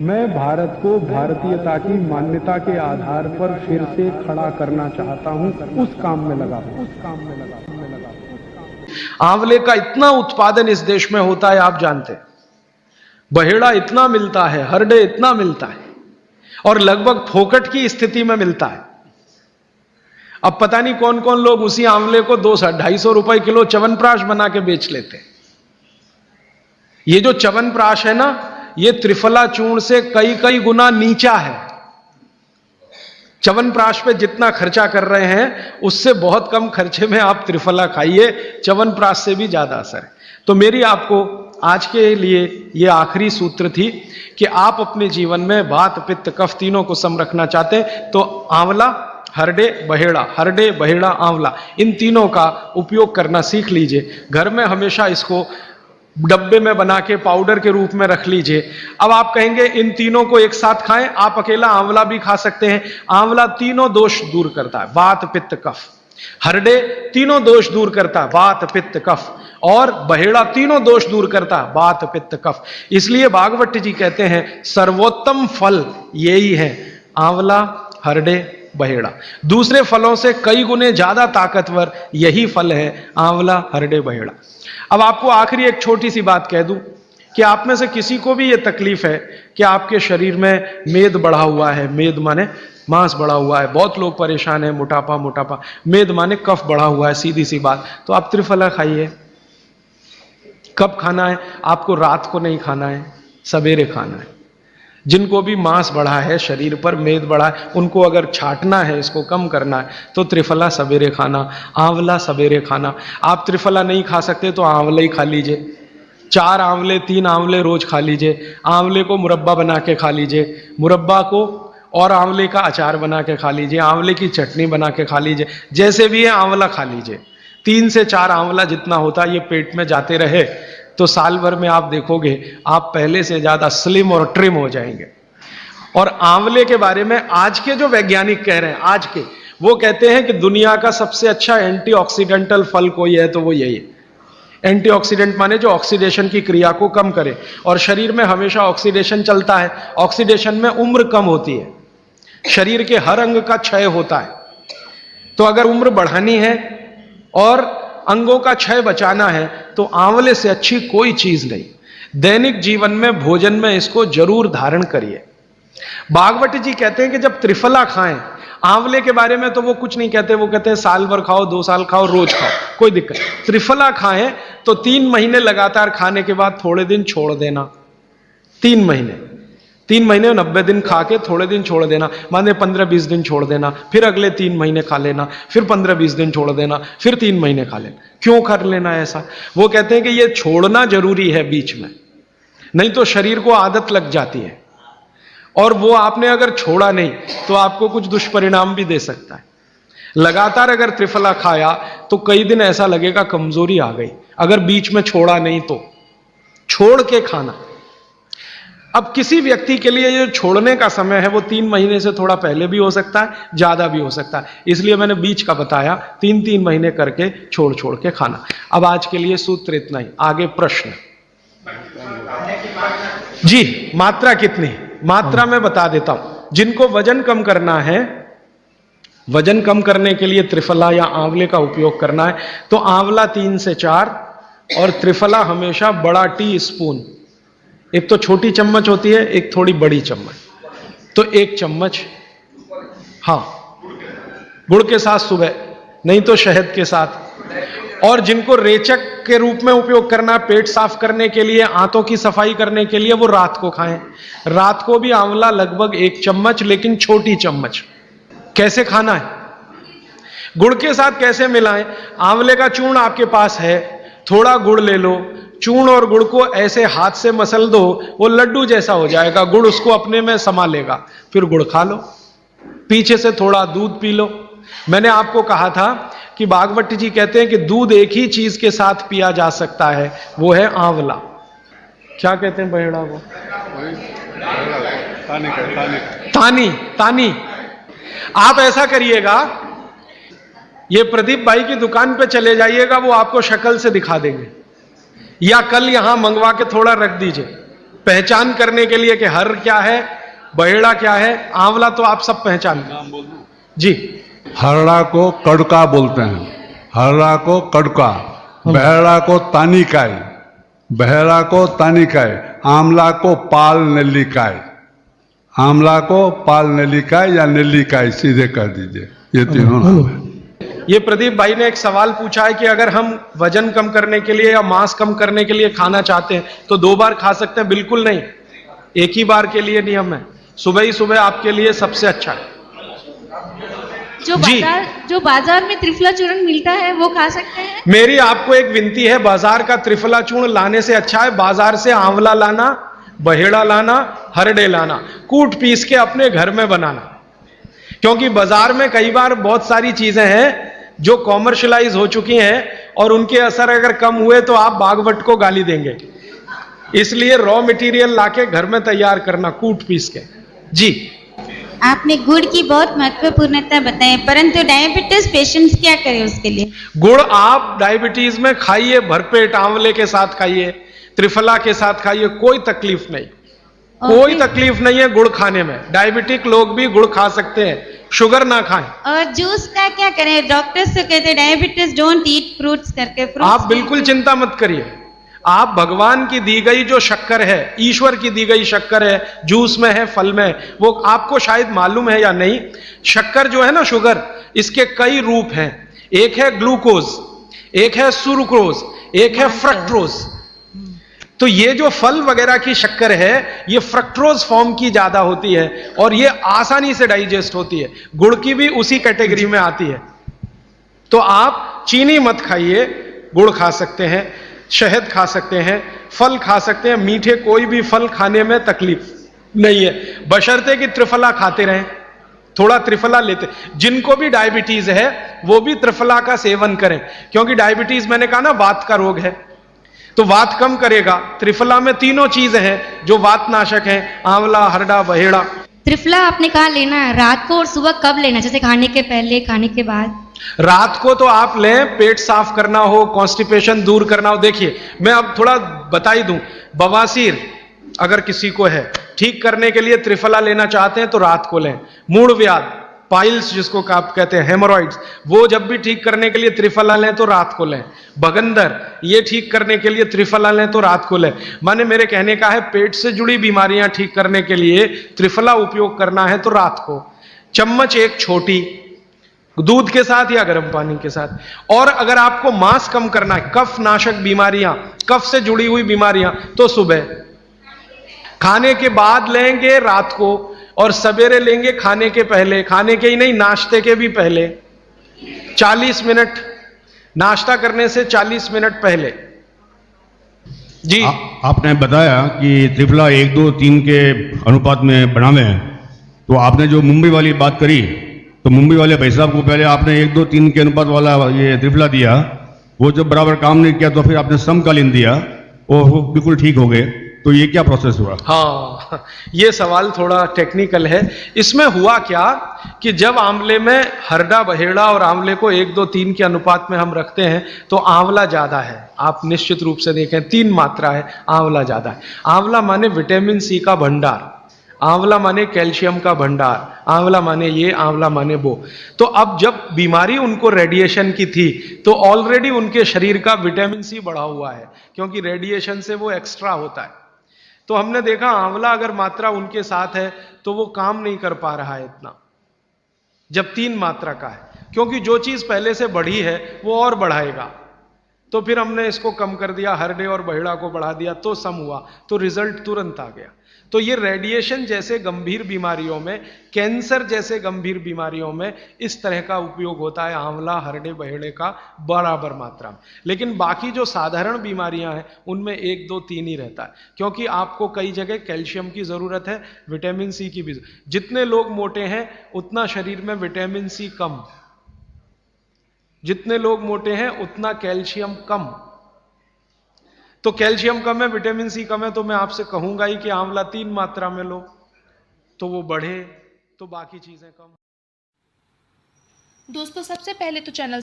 मैं भारत को भारतीयता की मान्यता के आधार पर फिर से खड़ा करना चाहता हूं, उस काम में लगा हूं। आंवले का इतना उत्पादन इस देश में होता है, आप जानते हैं। बहेड़ा इतना मिलता है, हरडे इतना मिलता है, और लगभग फोकट की स्थिति में मिलता है। अब पता नहीं कौन कौन लोग उसी आंवले को 200-250 रुपए किलो च्यवनप्राश बना के बेच लेते हैं। ये जो च्यवनप्राश है ना, ये त्रिफला चूर्ण से कई कई गुना नीचा है। च्यवनप्राश पे जितना खर्चा कर रहे हैं, उससे बहुत कम खर्चे में आप त्रिफला खाइए, च्यवनप्राश से भी ज्यादा असर है। तो मेरी आपको आज के लिए ये आखिरी सूत्र थी कि आप अपने जीवन में वात पित्त कफ तीनों को सम रखना चाहते हैं तो आंवला, हरडे बहेड़ा आंवला, इन तीनों का उपयोग करना सीख लीजिए। घर में हमेशा इसको डब्बे में बना के पाउडर के रूप में रख लीजिए। अब आप कहेंगे इन तीनों को एक साथ खाएं, आप अकेला आंवला भी खा सकते हैं। आंवला तीनों दोष दूर करता है, वात पित्त कफ। हरडे तीनों दोष दूर करता है, वात पित्त कफ। और बहेड़ा तीनों दोष दूर करता है, वात पित्त कफ। इसलिए भागवत जी कहते हैं सर्वोत्तम फल यही है, आंवला, हरडे, बहेड़ा। दूसरे फलों से कई गुने ज्यादा ताकतवर यही फल है, आंवला, हरडे, बहेड़ा। अब आपको आखिरी एक छोटी सी बात कह दूं कि आप में से किसी को भी यह तकलीफ है कि आपके शरीर में मेद बढ़ा हुआ है, मेद माने मांस बढ़ा हुआ है, बहुत लोग परेशान है, मोटापा, मेद माने कफ बढ़ा हुआ है, सीधी सी बात। तो आप त्रिफला खाइए। कब खाना है? आपको रात को नहीं खाना है, सवेरे खाना है। जिनको भी मांस बढ़ा है, शरीर पर मेद बढ़ा है, उनको अगर छाटना है, इसको कम करना है, तो त्रिफला सवेरे खाना, आंवला सवेरे खाना। आप त्रिफला नहीं खा सकते तो आंवला ही खा लीजिए। 4 आंवले 3 आंवले रोज खा लीजिए। आंवले को मुरब्बा बना के खा लीजिए, मुरब्बा को और आंवले का अचार बना के खा लीजिए, आंवले की चटनी बना के खा लीजिए, जैसे भी है आंवला खा लीजिए। 3 से 4 आंवला जितना होता है ये पेट में जाते रहे तो साल भर में आप देखोगे आप पहले से ज्यादा स्लिम और ट्रिम हो जाएंगे। और आंवले के बारे में आज के जो वैज्ञानिक कह रहे हैं, आज के, वो कहते हैं कि दुनिया का सबसे अच्छा एंटीऑक्सीडेंटल फल कोई है तो वो यही है। एंटीऑक्सीडेंट माने जो ऑक्सीडेशन की क्रिया को कम करे, और शरीर में हमेशा ऑक्सीडेशन चलता है। ऑक्सीडेशन में उम्र कम होती है, शरीर के हर अंग का क्षय होता है। तो अगर उम्र बढ़ानी है और अंगों का क्षय बचाना है तो आंवले से अच्छी कोई चीज नहीं। दैनिक जीवन में भोजन में इसको जरूर धारण करिए। भागवत जी कहते हैं कि जब त्रिफला खाएं, आंवले के बारे में तो वो कुछ नहीं कहते, वो कहते हैं साल भर खाओ, 2 साल खाओ, रोज खाओ, कोई दिक्कत। त्रिफला खाएं तो 3 महीने लगातार खाने के बाद थोड़े दिन छोड़ देना। 3 महीने 90 दिन खा के थोड़े दिन छोड़ देना, माने 15-20 दिन छोड़ देना, फिर अगले 3 महीने खा लेना, फिर 15-20 दिन छोड़ देना, फिर 3 महीने खा लेना। क्यों कर लेना ऐसा? वो कहते हैं कि ये छोड़ना जरूरी है बीच में, नहीं तो शरीर को आदत लग जाती है, और वो आपने अगर छोड़ा नहीं तो आपको कुछ दुष्परिणाम भी दे सकता है। लगातार अगर त्रिफला खाया तो कई दिन ऐसा लगेगा कमजोरी आ गई, अगर बीच में छोड़ा नहीं तो छोड़ के खाना। अब किसी व्यक्ति के लिए जो छोड़ने का समय है वो 3 महीने से थोड़ा पहले भी हो सकता है, ज्यादा भी हो सकता है, इसलिए मैंने बीच का बताया। 3-3 महीने करके छोड़ छोड़ के खाना। अब आज के लिए सूत्र इतना ही, आगे प्रश्न जी। मात्रा कितनी? मात्रा में बता देता हूं। जिनको वजन कम करना है, वजन कम करने के लिए त्रिफला या आंवले का उपयोग करना है तो आंवला 3 से 4 और त्रिफला हमेशा बड़ा टी स्पून, एक तो छोटी चम्मच होती है, एक थोड़ी बड़ी चम्मच, तो 1 चम्मच, हाँ, गुड़ के साथ सुबह, नहीं तो शहद के साथ। और जिनको रेचक के रूप में उपयोग करना, पेट साफ करने के लिए, आंतों की सफाई करने के लिए, वो रात को खाएं। रात को भी आंवला लगभग 1 चम्मच, लेकिन छोटी चम्मच। कैसे खाना है? गुड़ के साथ कैसे मिलाएं? आंवले का चूर्ण आपके पास है, थोड़ा गुड़ ले लो, चूर्ण और गुड़ को ऐसे हाथ से मसल दो, वो लड्डू जैसा हो जाएगा, गुड़ उसको अपने में समा लेगा, फिर गुड़ खा लो। पीछे से थोड़ा दूध पी लो। मैंने आपको कहा था कि भागवत जी कहते हैं कि दूध एक ही चीज के साथ पिया जा सकता है, वो है आंवला। क्या कहते हैं बहेड़ा को? तानी। आप ऐसा करिएगा, ये प्रदीप भाई की दुकान पे चले जाइएगा, वो आपको शक्ल से दिखा देंगे, या कल यहां मंगवा के थोड़ा रख दीजिए। पहचान करने के लिए कि हर क्या है, बहेड़ा क्या है, आंवला तो आप सब पहचानते हैं जी। हरड़ा को कड़का बोलते हैं, हरड़ा को कड़का, बहेड़ा को तानिकाय, बहेड़ा को तानिकाय, आंवला को पाल नेल्लिकाय, आंवला को पाल नेल्लिकाय या नेल्लिकाय सीधे कर दीजिए, ये तीनों नाम है। ये प्रदीप भाई ने एक सवाल पूछा है कि अगर हम वजन कम करने के लिए या मांस कम करने के लिए खाना चाहते हैं तो 2 बार खा सकते हैं? बिल्कुल नहीं, एक ही बार के लिए नियम है, सुबह ही सुबह आपके लिए सबसे अच्छा है। जो बाजार में त्रिफला चूर्ण मिलता है वो खा सकते हैं? मेरी आपको एक विनती है, बाजार का त्रिफला चूर्ण लाने से अच्छा है बाजार से आंवला लाना, बहेड़ा लाना, हरड़े लाना, कूट पीस के अपने घर में बनाना। क्योंकि बाजार में कई बार बहुत सारी चीजें हैं जो कॉमर्शलाइज हो चुकी हैं और उनके असर अगर कम हुए तो आप बागवट को गाली देंगे, इसलिए रॉ मटेरियल लाके घर में तैयार करना कूट पीस के जी। आपने गुड़ की बहुत महत्वपूर्णता बताई, परंतु डायबिटीज पेशेंट्स क्या करें उसके लिए? गुड़ आप डायबिटीज में खाइए, भरपेट आंवले के साथ खाइए, त्रिफला के साथ खाइए, कोई तकलीफ नहीं, कोई तकलीफ नहीं है गुड़ खाने में। डायबिटिक लोग भी गुड़ खा सकते हैं, शुगर ना खाएं। और जूस का क्या करें? डॉक्टर्स तो कहते हैं डायबिटीज डोंट ईट फ्रूट्स करके। आप बिल्कुल चिंता मत करिए, आप भगवान की दी गई जो शक्कर है, ईश्वर की दी गई शक्कर है, जूस में है, फल में है, वो आपको शायद मालूम है या नहीं। शक्कर जो है ना, शुगर, इसके कई रूप हैं। एक है ग्लूकोज, एक है सुक्रोज, एक है फ्रक्टोज। तो ये जो फल वगैरह की शक्कर है, ये फ्रक्टोज फॉर्म की ज्यादा होती है और ये आसानी से डाइजेस्ट होती है। गुड़ की भी उसी कैटेगरी में आती है। तो आप चीनी मत खाइए, गुड़ खा सकते हैं, शहद खा सकते हैं, फल खा सकते हैं, मीठे कोई भी फल खाने में तकलीफ नहीं है, बशर्ते कि त्रिफला खाते रहें, थोड़ा त्रिफला लेते। जिनको भी डायबिटीज है वो भी त्रिफला का सेवन करें, क्योंकि डायबिटीज मैंने कहा ना वात का रोग है, तो वात कम करेगा। त्रिफला में तीनों चीजें हैं जो वात नाशक हैं, आंवला, हरड़ा, बहेड़ा। त्रिफला आपने कहा लेना है रात को और सुबह कब लेना, जैसे खाने के पहले, खाने के बाद? रात को तो आप लें, पेट साफ करना हो, कॉन्स्टिपेशन दूर करना हो। देखिए मैं अब थोड़ा बता ही दूं, बवासीर अगर किसी को है, ठीक करने के लिए त्रिफला लेना चाहते हैं तो रात को लें। मूढ़ व्याध, पाइल्स जिसको आप कहते हैं, हेमोरॉइड्स, वो जब भी ठीक करने के लिए त्रिफला लें तो रात को लें। भगंदर, ये ठीक करने के लिए त्रिफला लें तो रात को लें। माने मेरे कहने का है, पेट से जुड़ी बीमारियां ठीक करने के लिए त्रिफला उपयोग करना है तो रात को। चम्मच एक छोटी, दूध के साथ या गर्म पानी के साथ। और अगर आपको मांस कम करना है, कफ नाशक बीमारियां, कफ से जुड़ी हुई बीमारियां, तो सुबह खाने के बाद लेंगे रात को, और सवेरे लेंगे खाने के पहले, खाने के ही नहीं नाश्ते के भी पहले 40 मिनट, नाश्ता करने से 40 मिनट पहले जी। आपने बताया कि त्रिफला 1, 2, 3 के अनुपात में बनावे हैं, तो आपने जो मुंबई वाली बात करी, तो मुंबई वाले भाई साहब को पहले आपने 1, 2, 3 के अनुपात वाला ये त्रिफला दिया, वो जब बराबर काम नहीं किया तो फिर आपने समकालीन दिया और वो बिल्कुल ठीक हो गए। तो ये क्या प्रोसेस हुआ? हाँ, ये सवाल थोड़ा टेक्निकल है। इसमें हुआ क्या कि जब आंवले में हरड़ा, बहेड़ा और आंवले को 1, 2, 3 के अनुपात में हम रखते हैं तो आंवला ज्यादा है। आप निश्चित रूप से देखें 3 मात्रा है, आंवला ज्यादा है। आंवला माने विटामिन सी का भंडार, आंवला माने कैल्शियम का भंडार, आंवला माने ये, आंवला माने वो। तो अब जब बीमारी उनको रेडिएशन की थी तो ऑलरेडी उनके शरीर का विटामिन सी बढ़ा हुआ है, क्योंकि रेडिएशन से वो एक्स्ट्रा होता है। तो हमने देखा आंवला अगर मात्रा उनके साथ है तो वो काम नहीं कर पा रहा है इतना, जब 3 मात्रा का है, क्योंकि जो चीज पहले से बढ़ी है वो और बढ़ाएगा। तो फिर हमने इसको कम कर दिया, हरडे और बहेड़ा को बढ़ा दिया, तो सम हुआ, तो रिजल्ट तुरंत आ गया। तो ये रेडिएशन जैसे गंभीर बीमारियों में, कैंसर जैसे गंभीर बीमारियों में इस तरह का उपयोग होता है आंवला, हरडे, बहेड़े का बराबर मात्रा में। लेकिन बाकी जो साधारण बीमारियां हैं उनमें 1, 2, 3 ही रहता है, क्योंकि आपको कई जगह कैल्शियम की जरूरत है, विटामिन सी की भी। जितने लोग मोटे हैं उतना शरीर में विटामिन सी कम, जितने लोग मोटे हैं उतना कैल्शियम कम। तो कैल्शियम कम है, विटामिन सी कम है, तो मैं आपसे कहूंगा ही कि आंवला 3 मात्रा में लो तो वो बढ़े, तो बाकी चीजें कम। दोस्तों सबसे पहले तो चैनल